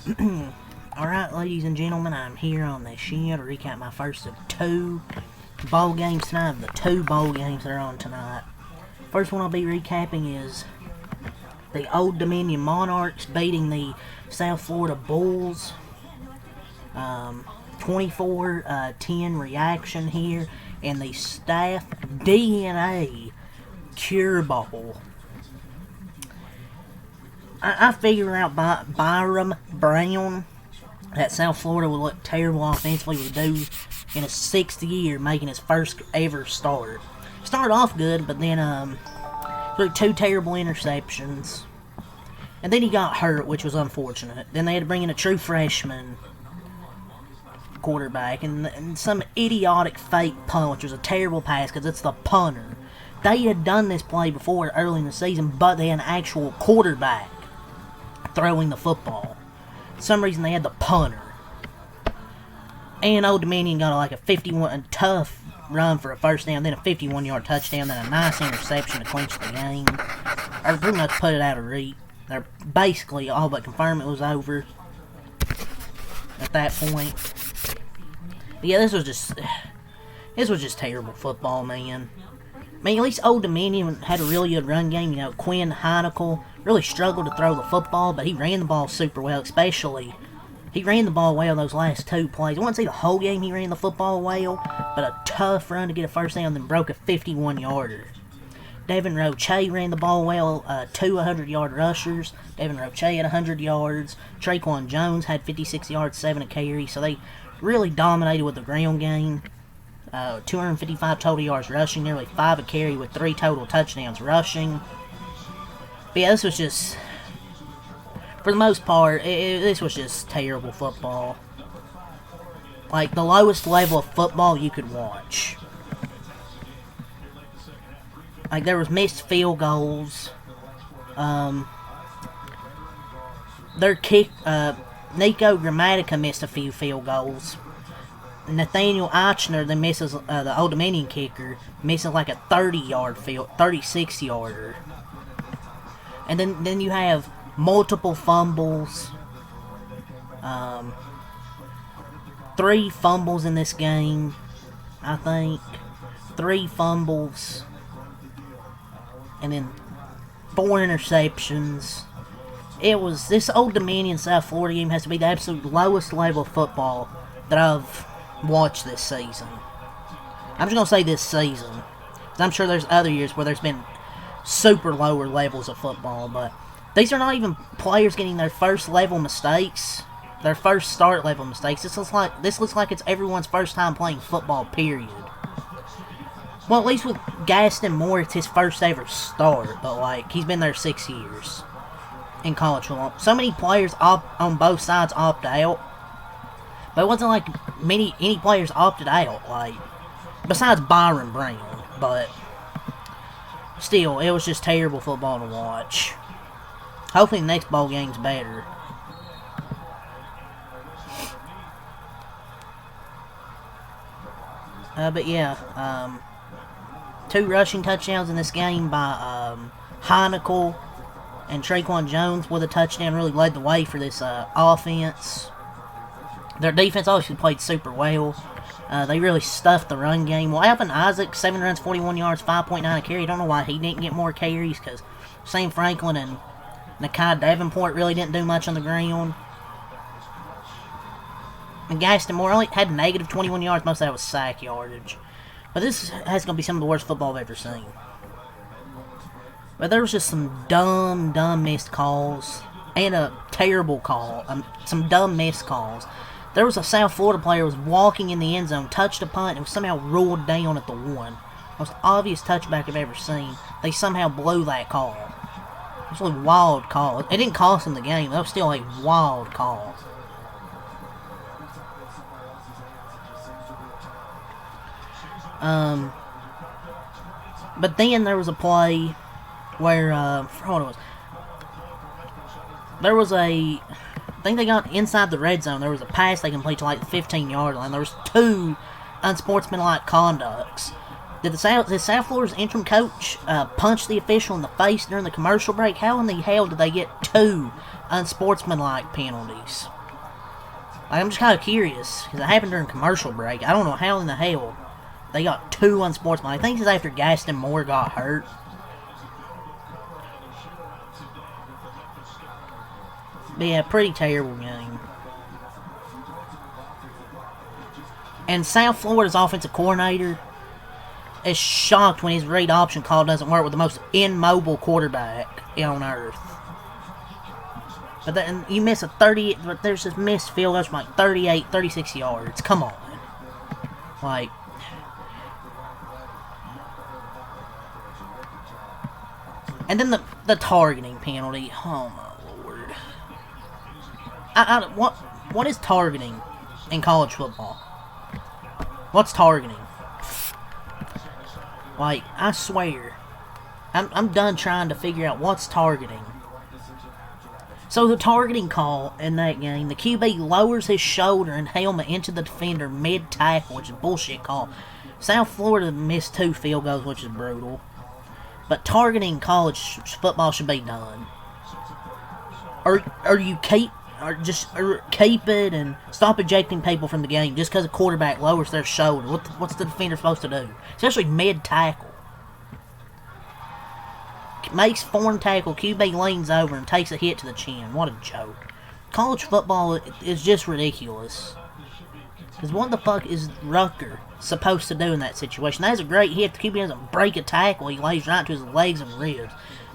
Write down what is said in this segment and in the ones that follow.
Alright, ladies and gentlemen, I'm here on this show to recap my first of 2 bowl games tonight, of the 2 bowl games that are on tonight. First one I'll be recapping is the Old Dominion Monarchs beating the South Florida Bulls. 24-10 reaction here, and the StaffDNA Cure Bowl. I figure out Byram Brown that South Florida would look terrible offensively, would do in his 6th year, making his first ever start. Started off good, but then threw 2 terrible interceptions. And then he got hurt, which was unfortunate. Then they had to bring in a true freshman quarterback, and some idiotic fake punt, which was a terrible pass because it's the punter. They had done this play before early in the season, but they had an actual quarterback throwing the football. For some reason they had the punter. And Old Dominion got like a tough run for a first down, then a 51-yard touchdown, then a nice interception to clinch the game. Or pretty much put it out of reach. They're basically all but confirmed it was over at that point. But yeah, this was just terrible football, man. I mean, at least Old Dominion had a really good run game. You know, Quinn Heineckel really struggled to throw the football, but he ran the ball super well, especially. He ran the ball well those last 2 plays. I wouldn't say the whole game he ran the football well, but a tough run to get a first down, then broke a 51-yarder. Devin Roche ran the ball well, 2 100-yard rushers. Devin Roche had 100 yards. Traquan Jones had 56 yards, 7 a carry, so they really dominated with the ground game. 255 total yards rushing, nearly 5 a carry with 3 total touchdowns rushing. But yeah, this was just, for the most part, this was just terrible football. Like, the lowest level of football you could watch. Like, there was missed field goals. Their kick, Nico Grammatica missed a few field goals. Nathaniel Eichner, that misses, the Old Dominion kicker, misses like a 36-yarder. And then you have multiple fumbles. 3 fumbles in this game, I think. 3 fumbles. And then 4 interceptions. This Old Dominion South Florida game has to be the absolute lowest level of football that I've watched this season. I'm just going to say this season, because I'm sure there's other years where there's been super lower levels of football, but these are not even players getting their first level mistakes, their first start level mistakes. This looks like it's everyone's first time playing football, period. Well, at least with Gaston Moore, it's his first ever start, but like, he's been there 6 years in college football. So many players on both sides opt out, but it wasn't like any players opted out, like, besides Byron Brown, but still, it was just terrible football to watch. Hopefully the next bowl game's better. But yeah, 2 rushing touchdowns in this game by Heineckel and Traquan Jones with a touchdown really led the way for this offense. Their defense obviously played super well. They really stuffed the run game. Well, Alvin Isaac, 7 runs, 41 yards, 5.9 a carry. I don't know why he didn't get more carries, because Sam Franklin and Nakai Davenport really didn't do much on the ground. And Gaston Moore only had negative 21 yards. Most of that was sack yardage. But this has going to be some of the worst football I've ever seen. But there was just some dumb missed calls. And a terrible call. Some dumb missed calls. There was a South Florida player who was walking in the end zone, touched a punt, and was somehow ruled down at the 1. Most obvious touchback I've ever seen. They somehow blew that call. It was a really wild call. It didn't cost them the game. That was still a wild call. But then there was a play where, I think they got inside the red zone. There was a pass they completed to like the 15-yard line. There was 2 unsportsmanlike conducts. Did South Florida's interim coach punch the official in the face during the commercial break? How in the hell did they get 2 unsportsmanlike penalties. Like, I'm just kind of curious, because it happened during commercial break. I don't know how in the hell they got 2 unsportsmanlike. I think it's after Gaston Moore got hurt. But yeah, pretty terrible game. And South Florida's offensive coordinator is shocked when his read option call doesn't work with the most immobile quarterback on earth. But then you miss a 30, but there's this missed field goal from like 38, 36 yards. Come on. Like, and then the targeting penalty. Oh my lord. What is targeting in college football? What's targeting? Like, I swear, I'm done trying to figure out what's targeting. So the targeting call in that game, the QB lowers his shoulder and helmet into the defender mid-tackle, which is a bullshit call. South Florida missed 2 field goals, which is brutal. But targeting college football should be done. Or you keep it and stop ejecting people from the game just because a quarterback lowers their shoulder. What's the defender supposed to do? Especially mid-tackle. Makes foreign tackle, QB leans over and takes a hit to the chin. What a joke. College football is just ridiculous. Because what the fuck is Rucker supposed to do in that situation? That is a great hit. The QB doesn't break a tackle. He lays right to his legs and ribs.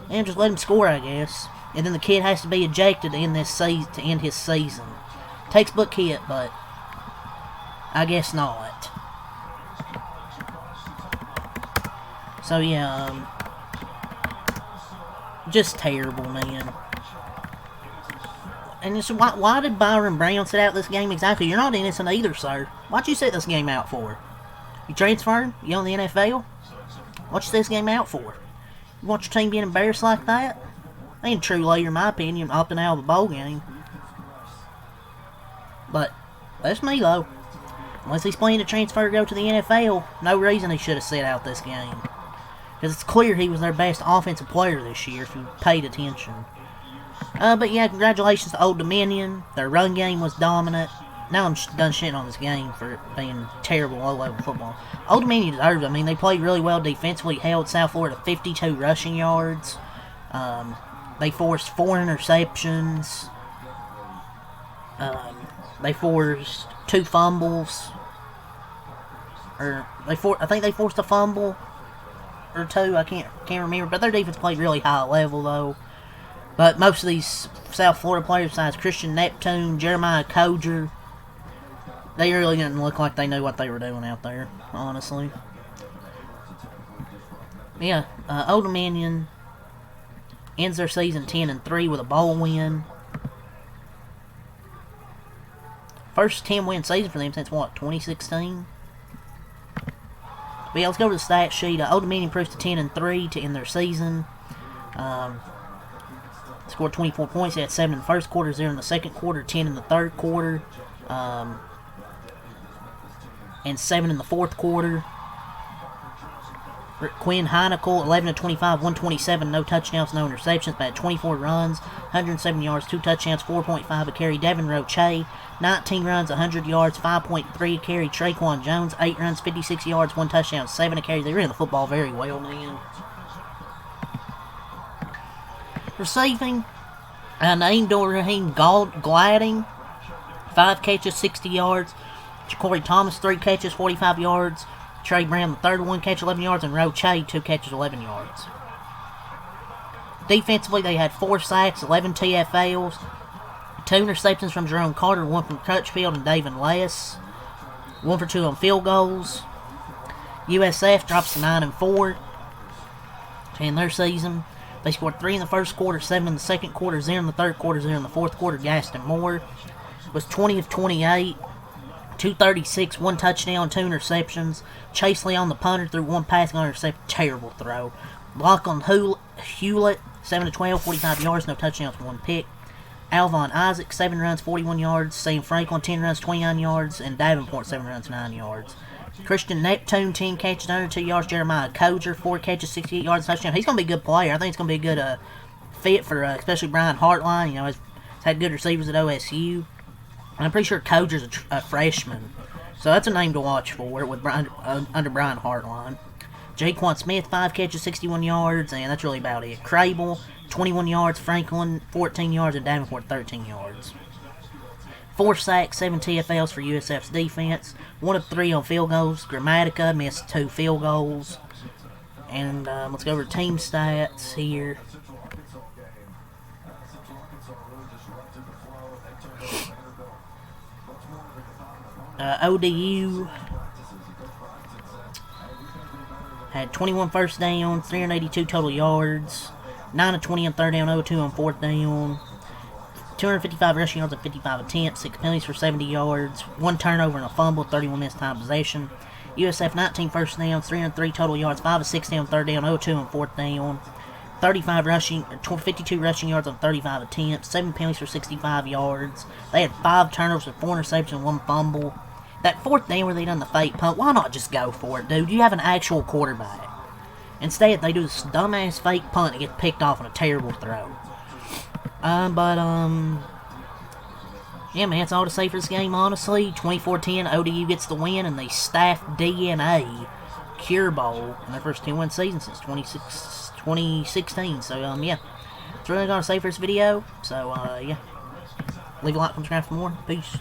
And just let him score, I guess. And then the kid has to be ejected in this season to end his season. Textbook hit, but I guess not. So yeah, just terrible, man. And it's, why did Byron Brown sit out this game exactly? You're not innocent either, sir. Why'd you sit this game out for? You transferring? You on the NFL? What'd you sit this game out for? You want your team being embarrassed like that? Ain't a true leader, in my opinion, opting out of the bowl game. But that's me, though. Unless he's planning to transfer to go to the NFL, no reason he should have sit out this game. Because it's clear he was their best offensive player this year, if you paid attention. But yeah, congratulations to Old Dominion. Their run game was dominant. Now I'm done shitting on this game for it being terrible low-level football. Old Dominion deserves it. I mean, they played really well defensively, held South Florida to 52 rushing yards. They forced 4 interceptions. They forced 2 fumbles. I think they forced a fumble or 2. I can't remember. But their defense played really high level though. But most of these South Florida players, besides Christian Neptune, Jeremiah Coger, they really didn't look like they knew what they were doing out there, honestly. Yeah, Old Dominion ends their season 10-3 with a bowl win. First 10-win season for them since what, 2016? But yeah, let's go to the stat sheet. Old Dominion improves to 10-3 to end their season. Scored 24 points. They had 7 in the first quarter, 0 in the second quarter, 10 in the third quarter, and 7 in the fourth quarter. Quinn Heinickel, 11-25, 127, no touchdowns, no interceptions, but had 24 runs, 107 yards, 2 touchdowns, 4.5 a carry. Devin Roche, 19 runs, 100 yards, 5.3 a carry. Traquan Jones, 8 runs, 56 yards, 1 touchdown, 7 a carry. They ran the football very well, man. Receiving, Naeem Dorahim Gladding, 5 catches, 60 yards. Corey Thomas, 3 catches, 45 yards. Trey Brown, the third, 1 catch, 11 yards. And Roche, 2 catches, 11 yards. Defensively, they had 4 sacks, 11 TFLs, 2 interceptions from Jerome Carter, 1 from Crutchfield and David Less, 1 for 2 on field goals. USF drops to 9-4 to end their season. They scored 3 in the first quarter, 7 in the second quarter, 0 in the third quarter, 0 in the fourth quarter. Gaston Moore was 20 of 28, 236, 1 touchdown, 2 interceptions. Chase Leon, the punter, threw 1 passing on interception. Terrible throw. Lachlan Hewlett, 7 of 12, 45 yards, no touchdowns, 1 pick. Alvon Isaac, 7 runs, 41 yards. Sam Franklin, 10 runs, 29 yards. And Davenport, 7 runs, 9 yards. Christian Neptune, 10 catches, under 2 yards. Jeremiah Coger, 4 catches, 68 yards, touchdown. He's going to be a good player. I think it's going to be a good fit for especially Brian Hartline. You know, He's had good receivers at OSU. And I'm pretty sure Coger's a freshman. So that's a name to watch for with under Brian Hartline. Jaquan Smith, 5 catches, 61 yards, and that's really about it. Crable, 21 yards. Franklin, 14 yards, and Davenport, 13 yards. 4 sacks, 7 TFLs for USF's defense. 1 of 3 on field goals. Grammatica missed 2 field goals. And let's go over team stats here. ODU had 21 first downs, 382 total yards, 9 of 20 on third down, 0-2 on fourth down, 255 rushing yards and 55 attempts, 6 penalties for 70 yards, 1 turnover and a fumble, 31 missed time possession. USF 19 first downs, 303 total yards, 5 of 16 on third down, 0-2 on fourth down, 52 rushing yards on 35 attempts, 7 penalties for 65 yards. They had 5 turnovers and 4 interceptions and 1 fumble. That fourth down where they done the fake punt, why not just go for it, dude? You have an actual quarterback. Instead, they do this dumbass fake punt and get picked off on a terrible throw. Yeah, man, that's all to say for this game, honestly. 24-10, ODU gets the win, and they StaffDNA Cure Bowl in their first 2-win season since 2016. So, yeah, that's really all to say for this video. So, yeah, leave a like, subscribe for more. Peace.